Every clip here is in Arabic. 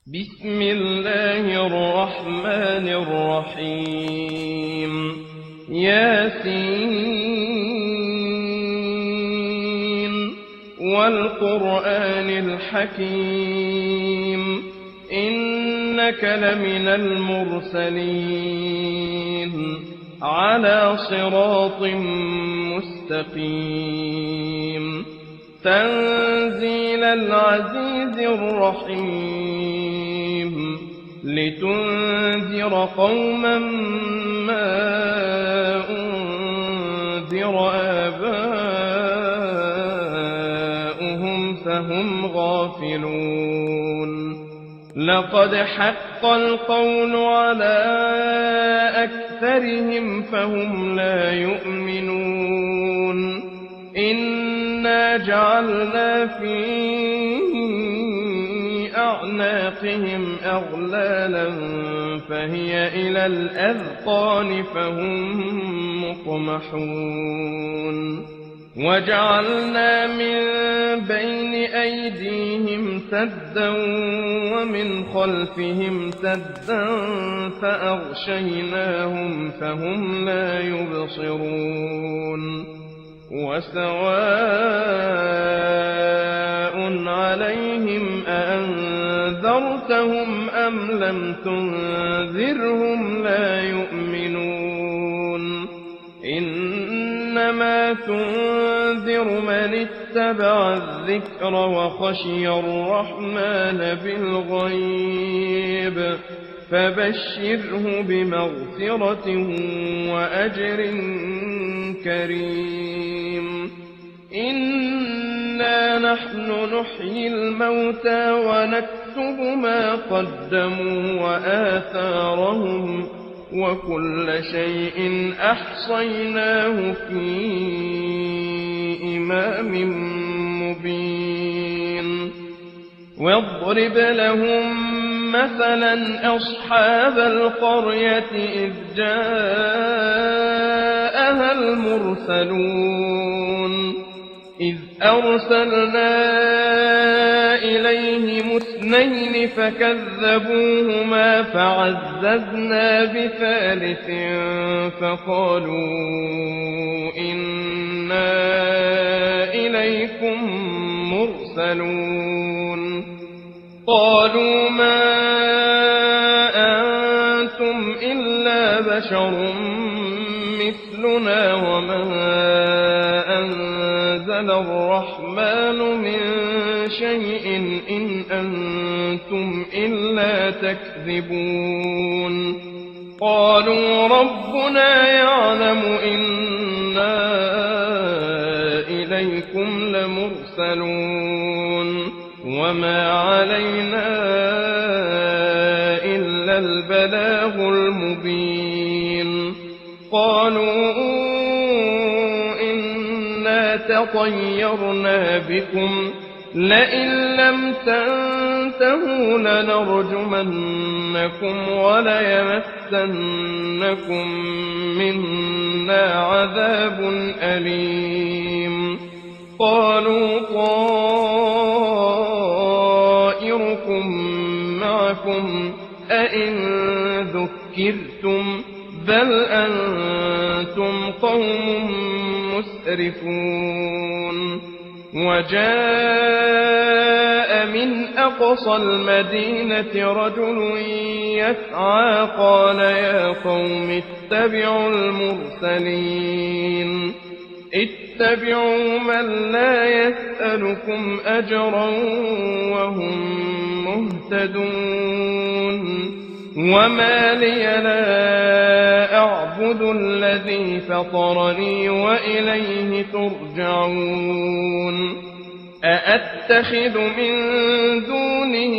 بسم الله الرحمن الرحيم ياسين والقرآن الحكيم إنك لمن المرسلين على صراط مستقيم تنزيل العزيز الرحيم لتنذر قوما ما أنذر آباؤهم فهم غافلون لقد حق القول على أكثرهم فهم لا يؤمنون إنا جعلنا في أعناقهم أغلالا فهي إلى الأذقان فهم مقمحون وجعلنا من بين أيديهم سدا ومن خلفهم سدا فأغشيناهم فهم لا يبصرون وسواء عليهم أأنذرتهم أم لم تنذرهم لا يؤمنون إنما تنذر من اتبع الذكر وخشي الرحمن بالغيب فبشره بمغفرة وأجر كريم إنا نحن نحيي الموتى ونكتب ما قدموا وآثارهم وكل شيء أحصيناه في إمام مبين واضرب لهم مثلا أصحاب القرية إذ جاءها المرسلون إذ أرسلنا إليهم اثنين فكذبوهما فعززنا بثالث فقالوا إنا إليكم مرسلون قالوا ما أنتم إلا بشر مثلنا وما أنزل الرحمن من شيء إن أنتم إلا تكذبون قالوا ربنا يعلم إنا إليكم لمرسلون وما علينا إلا البلاغ المبين قالوا إنا تطيرنا بكم لئن لم تنتهوا لنرجمنكم وليمسنكم منا عذاب أليم قالوا طائركم معكم أئن ذكرتم بل أنتم قوم مسرفون وجاء من أقصى المدينة رجل يسعى قال يا قوم اتبعوا المرسلين اتبعوا من لا يسألكم أجرا وهم مهتدون وما لي لا أعبد الذي فطرني وإليه ترجعون أأتخذ من دونه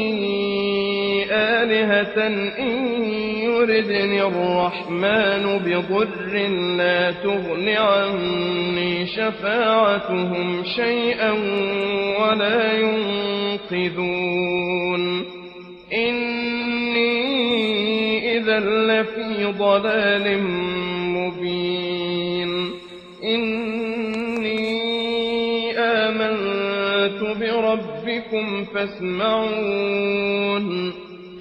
آلهة إن يردني الرحمن بضر لا تغن عني شفاعتهم شيئا ولا ينقذون إني إذا لفي ضلال مبين إني آمنت بربكم فاسمعون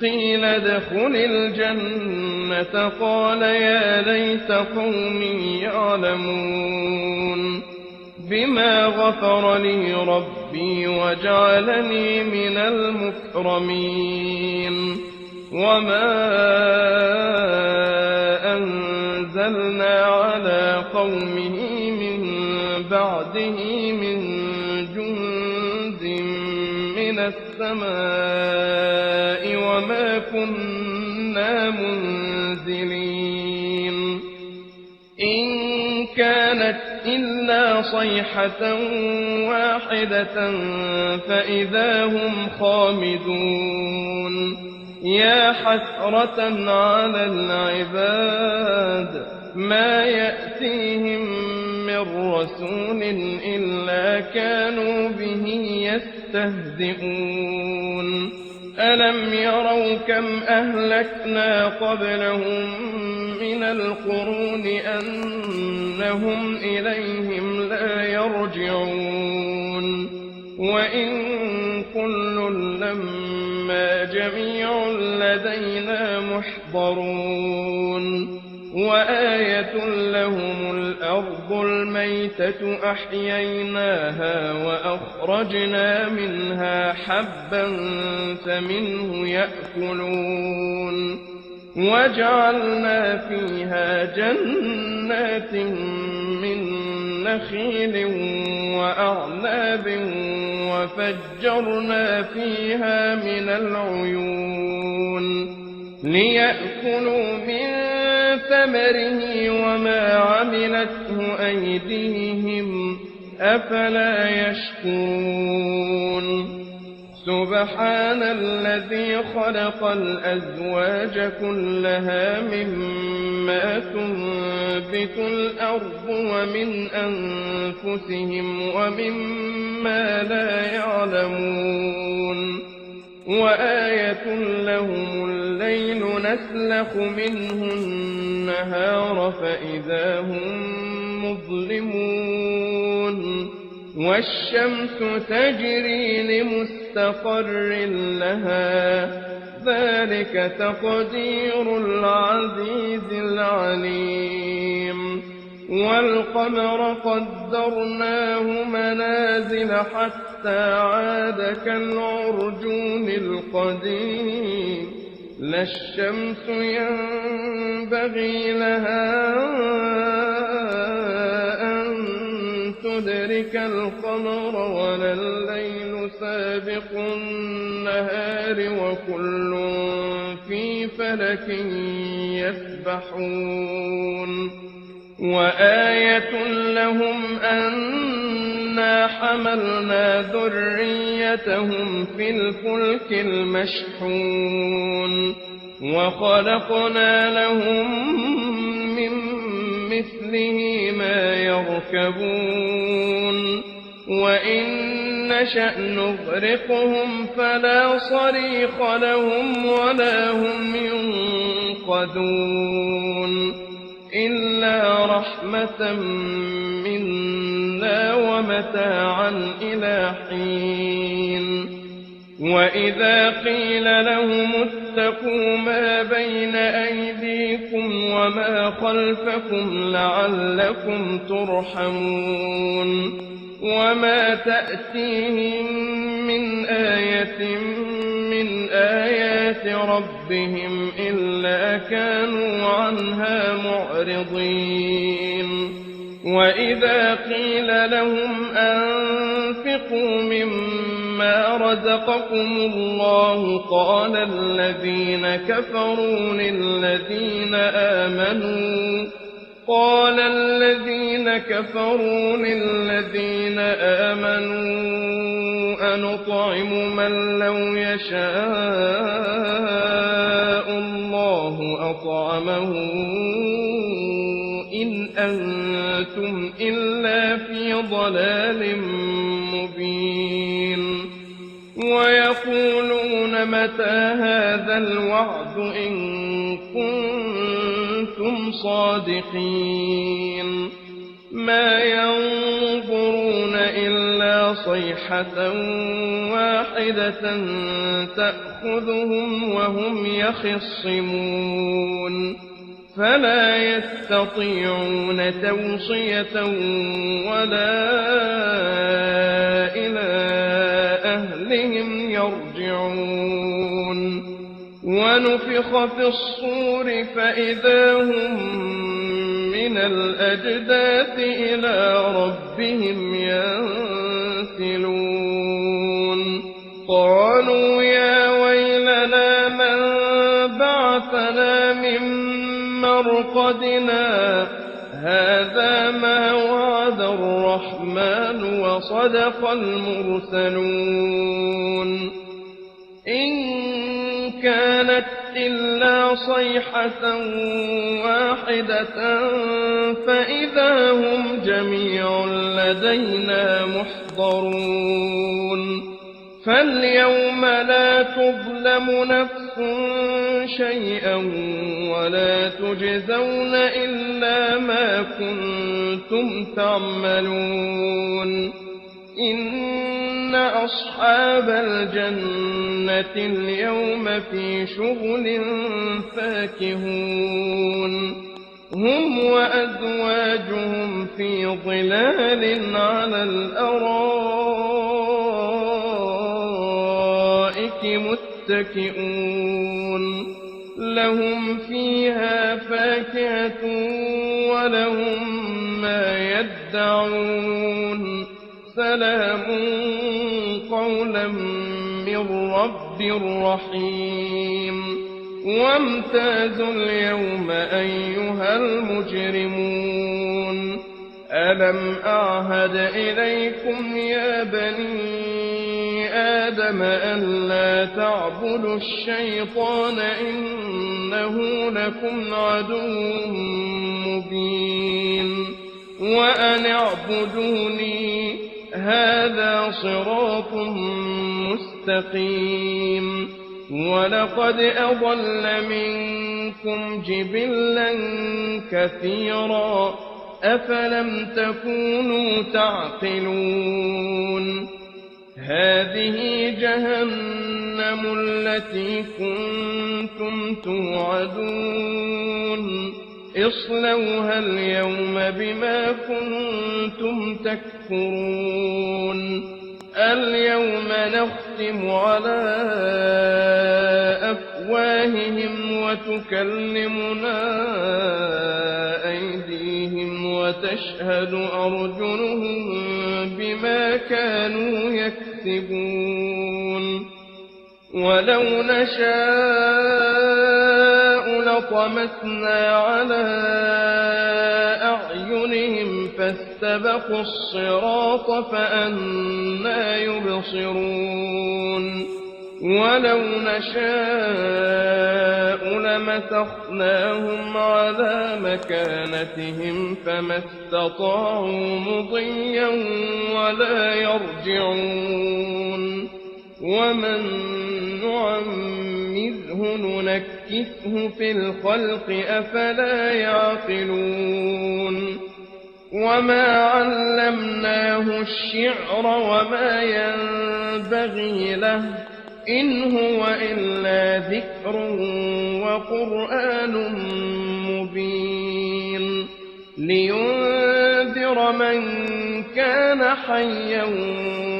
قيل ادخل الجنة قال يا ليت قومي يعلمون بما غفر لي ربي وجعلني من المكرمين وما أنزلنا على قومه من بعده من جند من السماء وما كنا منزلين إن كانت إلا صيحة واحدة فإذا هم خامدون يا حسرة على العباد ما يأتيهم من رسول إلا كانوا به يستهزئون ألم يروا كم أهلكنا قبلهم من القرون أنهم إليهم لا يرجعون وإن كل لما جميع لدينا محضرون وآية لهم الأرض الميتة أحييناها وأخرجنا منها حبا فمنه يأكلون وجعلنا فيها جنات من نخيل وأعناب وفجرنا فيها من العيون ليأكلوا من ثمره وما عملته أيديهم أفلا يشكرون سبحان الذي خلق الأزواج كلها مما تنبت الأرض ومن أنفسهم ومما لا يعلمون وآية لهم الليل نسلخ منه النهار فإذا هم مظلمون والشمس تجري لمستقر لها ذلك تقدير العزيز العليم والقمر قدرناه منازل حتى عاد كالعرجون القديم لا الشمس ينبغي لها أن تدرك القمر ولا الليل سابق النهار وكل في فلك يسبحون وآية لهم أنا حملنا ذريتهم في الفلك المشحون وخلقنا لهم من مثله ما يركبون وإن نشأ نغرقهم فلا صريخ لهم ولا هم ينقذون إلا رحمة منا ومتاعا إلى حين وإذا قيل لهم اتقوا ما بين أيديكم وما خلفكم لعلكم ترحمون وما تأتيهم من آية من آيات ربهم إلا كانوا عنها معرضين وإذا قيل لهم أنفقوا مما رزقكم الله قال الذين كفروا للذين آمنوا أنطعم من لو يشاء الله أطعمه إن أنتم إلا في ضلال مبين ويقولون متى هذا الوعد إن كنتم صادقين ما ينظرون إلا صيحة واحدة تأخذهم وهم يخصمون فلا يستطيعون توصية ولا إلى أهلهم يرجعون ونفخ في الصور فإذا هم من الأجداث إلى ربهم ينسلون قالوا يا ويلنا من بعثنا من مرقدنا هذا ما وعد الرحمن وصدق المرسلون إن كانت إلا صيحة واحدة فإذا هم جميع لدينا محضرون فاليوم لا تظلم نفس شيئا ولا تجزون إلا ما كنتم تعملون إن أصحاب الجنة اليوم في شغل فاكهون هم وأزواجهم في ظلال على الأرائك متكئون لهم فيها فاكهة ولهم ما يدعون سلام قولا من رب رحيم وامتازوا اليوم أيها المجرمون ألم أعهد إليكم يا بني آدم ألا تعبدوا الشيطان إنه لكم عدو مبين وأن اعبدوني هذا صراط مستقيم ولقد أضل منكم جبلا كثيرا أفلم تكونوا تعقلون هذه جهنم التي كنتم توعدون اصلوها اليوم بما كنتم تكفرون اليوم نختم على أفواههم وتكلمنا أيديهم وتشهد أرجلهم بما كانوا يكسبون ولو نشاء لطمسنا على أعينهم فاستبقوا الصراط فأنى يبصرون ولو نشاء لمسخناهم على مكانتهم فما استطاعوا مضيا ولا يرجعون ومن نعمره ننكسه في الخلق أفلا يعقلون وما علمناه الشعر وما ينبغي له إن هو إلا ذكر وقرآن مبين لينذر من كان حيا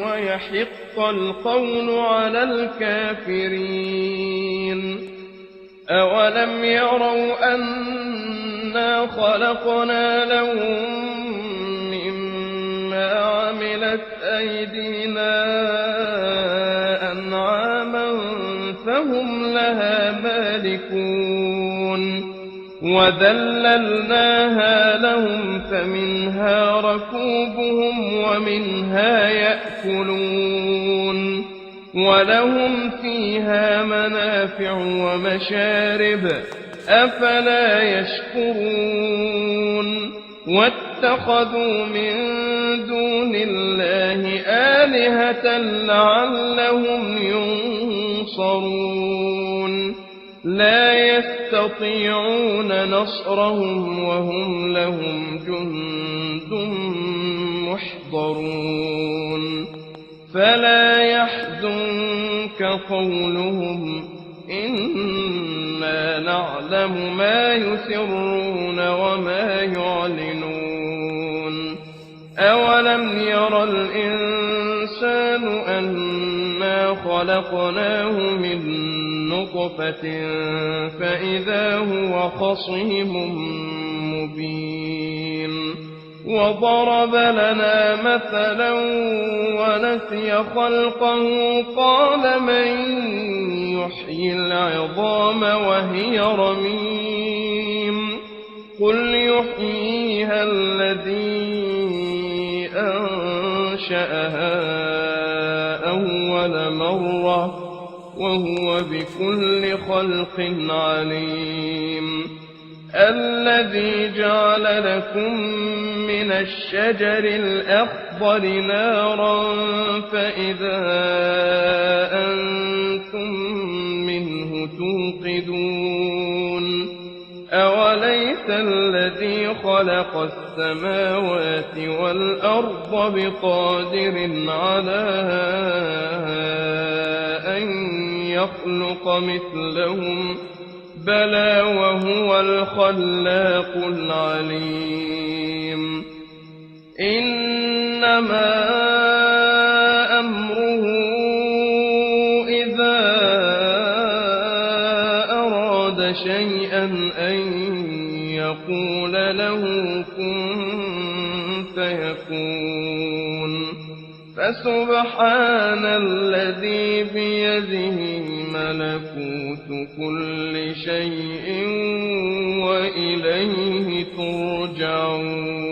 ويحق القول على الكافرين أولم يروا أنا خلقنا لهم مما عملت أيدينا أنعاما فهم لها مالكون وذللناها لهم فمنها ركوبهم ومنها يأكلون ولهم فيها منافع ومشارب أفلا يشكرون واتخذوا من دون الله آلهة لعلهم ينصرون لا يستطيعون نصرهم وهم لهم جند محضرون فلا يحزنك قولهم إنا نعلم ما يسرون وما يعلنون أولم ير الإنسان أنا خلقناه من نطفة فإذا هو خصيم مبين وضرب لنا مثلا ونسي خلقه قال من يحيي العظام وهي رميم قل يحييها الذي أنشأها أول مرة وهو بكل خلق عليم الذي جعل لكم من الشجر الأخضر نارا فإذا أنتم منه توقدون أوليس الذي خلق السماوات والأرض بقادر على أن يخلق مثلهم بلى وهو الخلاق العليم إنما أمره إذا أراد شيئا أن يقول له كن فيكون فسبحان الذي بيده ملكوت كل شيء وإليه ترجعون